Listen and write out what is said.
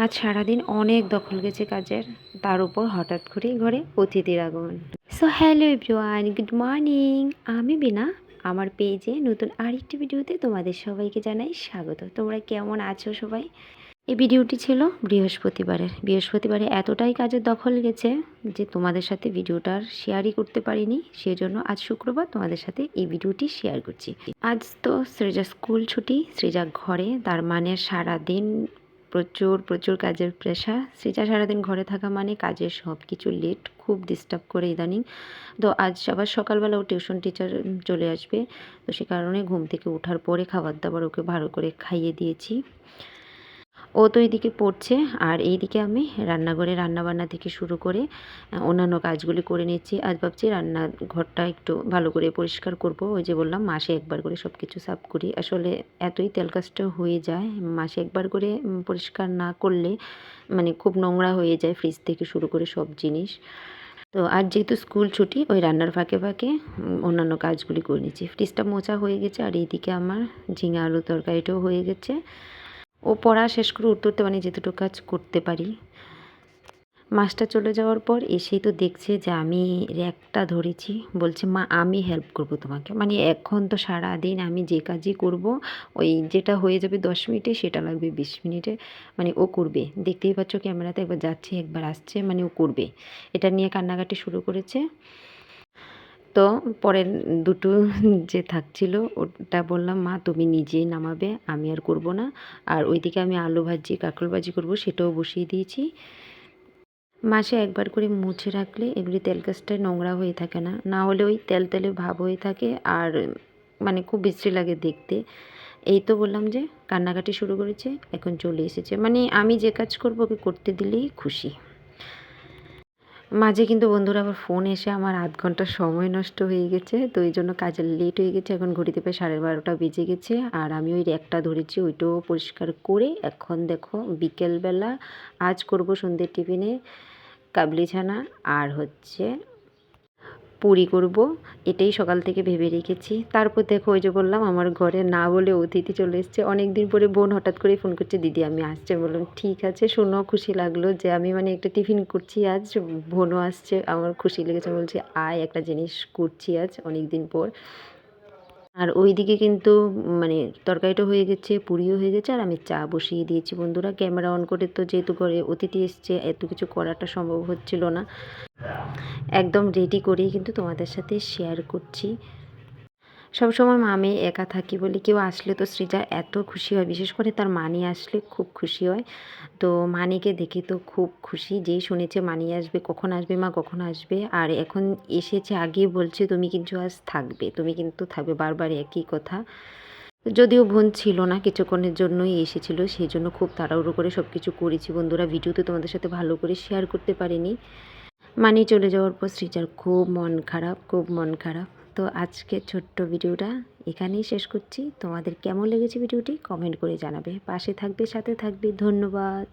আজ সারাদিন অনেক দখল গেছে কাজের, তার উপর হঠাৎ করেই ঘরে অতিথির আগমন। So hello everyone, good morning. আমি বিনা, আমার পেজে নতুন আরেকটি ভিডিওতে তোমাদের সবাইকে জানাই স্বাগত। তোমরা কেমন আছো সবাই? এই ভিডিওটি ছিল বৃহস্পতিবারে এতটাই কাজের দখল গেছে যে তোমাদের সাথে ভিডিওটার শেয়ারই করতে পারিনি। সেজন্য আজ শুক্রবার তোমাদের সাথে এই ভিডিওটি শেয়ার করছি। আজ তো সৃজা স্কুল ছুটি, সৃজা ঘরে, তার মানে সারাদিন প্রচুর প্রচুর কাজের প্রেশার। সৃজা সারাদিন ঘরে থাকা মানে কাজের সব কিছু লেট, খুব ডিস্টার্ব করে ইদানিং। তো আজ আবার সকালবেলা ও টিউশন টিচার চলে আসবে, তো সে কারণে ঘুম থেকে ওঠার পরে খাবার দাবার ওকে ভালো করে খাইয়ে দিয়েছি। ও তো এইদিকে পড়ছে আর এইদিকে আমি রান্নাঘরে রান্নাবান্না থেকে শুরু করে অন্যান্য কাজগুলি করে নিচ্ছি। আজ ভাবছি রান্নাঘরটা একটু ভালো করে পরিষ্কার করব। ওই যে বললাম মাসে একবার করে সব কিছু সাফ করি, আসলে এতই তেল কাজটা হয়ে যায়, মাসে একবার করে পরিষ্কার না করলে মানে খুব নোংরা হয়ে যায়, ফ্রিজ থেকে শুরু করে সব জিনিস। তো আজ যেহেতু স্কুল ছুটি, ওই রান্নার ফাঁকে ফাঁকে অন্যান্য কাজগুলি করে নিচ্ছি। ফ্রিজটা মোছা হয়ে গেছে আর এইদিকে আমার ঝিঙে আলু তরকারিটাও হয়ে গেছে। ও পড়া শেষ করে উঠতে উঠতে মানে যেটুকু কাজ করতে পারি। মাসটা চলে যাওয়ার পর এসেই তো দেখছে যে আমি র্যাকটা ধরেছি, বলছে মা আমি হেল্প করব তোমাকে। মানে এখন তো সারাদিন আমি যে কাজই করব, ওই যেটা হয়ে যাবে 10 মিনিটে সেটা লাগবে 20 মিনিটে, মানে ও করবে। দেখতেই পাচ্ছ ক্যামেরাতে একবার যাচ্ছে একবার আসছে, মানে ও করবে। এটা নিয়ে কান্নাকাটি শুরু করেছে। তো পরের দুটো যে থাকছিল ওটা বললাম মা তুমি নিজেই নামাবে, আমি আর করব না। আর ওইদিকে আমি আলু ভাজি কাঁকরোল ভাজি করব, সেটাও বসিয়ে দিয়েছি। মাসে একবার করে মুছে রাখলে এগুলি তেল কাজটায় নোংরা হয়ে থাকে না, না হলে ওই তেল তেলে ভাব হয়ে থাকে আর মানে খুব বিশ্রী লাগে দেখতে। এই তো বললাম যে কান্নাকাটি শুরু করেছে, এখন চলে এসেছে, মানে আমি যে কাজ করবো ওকে করতে দিলেই খুশি। মাঝে কিন্তু বন্ধুরা আবার ফোন এসে আমার আধ ঘন্টা সময় নষ্ট হয়ে গেছে, তো এই জন্য কাজে লেট হয়ে গেছে। এখন ঘড়িতে প্রায় 12:30 বেজে গেছে আর আমি ওই র্যাকটা ধরেছি, ওইটাও পরিষ্কার করে এখন দেখো বিকেলবেলা আজ করব সন্ধ্যের টিফিনে কাবলি ছানা আর হচ্ছে পুরি করব। এটাই সকাল থেকে ভেবে রেখেছি। তারপর দেখো ওই যে বললাম আমার ঘরে না বলে অতিথি চলে এসছে। অনেক দিন পরে বোন হঠাৎ করে ফোন করছে, দিদি আমি আসছি। বললাম ঠিক আছে, শুনেও খুশি লাগলো যে আমি মানে একটা টিফিন করছি আজ, বোনও আসছে, আমার খুশি লেগেছে। বলছি আয় একটা জিনিস করছি আজ অনেক দিন পর। আর ওইদিকে কিন্তু মানে তরকারিটা হয়ে গেছে, পুরিও হয়ে গেছে আর আমি চা বসিয়ে দিয়েছি। বন্ধুরা ক্যামেরা অন করে তো যেহেতু ঘরে অতিথি এসছে এত কিছু করাটা সম্ভব হচ্ছিল না, একদম রেডি করেই কিন্তু তোমাদের সাথে শেয়ার করছি। সবসময় আমি একা থাকি বলে কেউ আসলে তো সৃজা এত খুশি হয়, বিশেষ করে তার মানি আসলে খুব খুশি হয়। তো মানিকে দেখে তো খুব খুশি, যেই শুনেছে মানি আসবে, কখন আসবে মা কখন আসবে, আর এখন এসেছে আগেই বলছে তুমি কিন্তু আজ থাকবে, তুমি কিন্তু থাকবে, বারবার একই কথা। যদিও বোন ছিল না, কিছুক্ষণের জন্যই এসেছিল, সেই জন্য খুব তাড়াহুড়ো করে সব কিছু করেছি। বন্ধুরা ভিডিওতে তোমাদের সাথে ভালো করে শেয়ার করতে পারিনি। মানি চলে যাওয়ার পর সৃজার খুব মন খারাপ, খুব মন খারাপ। তো আজকের ছোট্ট ভিডিওটা এখানেই শেষ করছি। তোমাদের কেমন লেগেছে ভিডিওটি কমেন্ট করে জানাবে, পাশে থাকবে, সাথে থাকবে। ধন্যবাদ।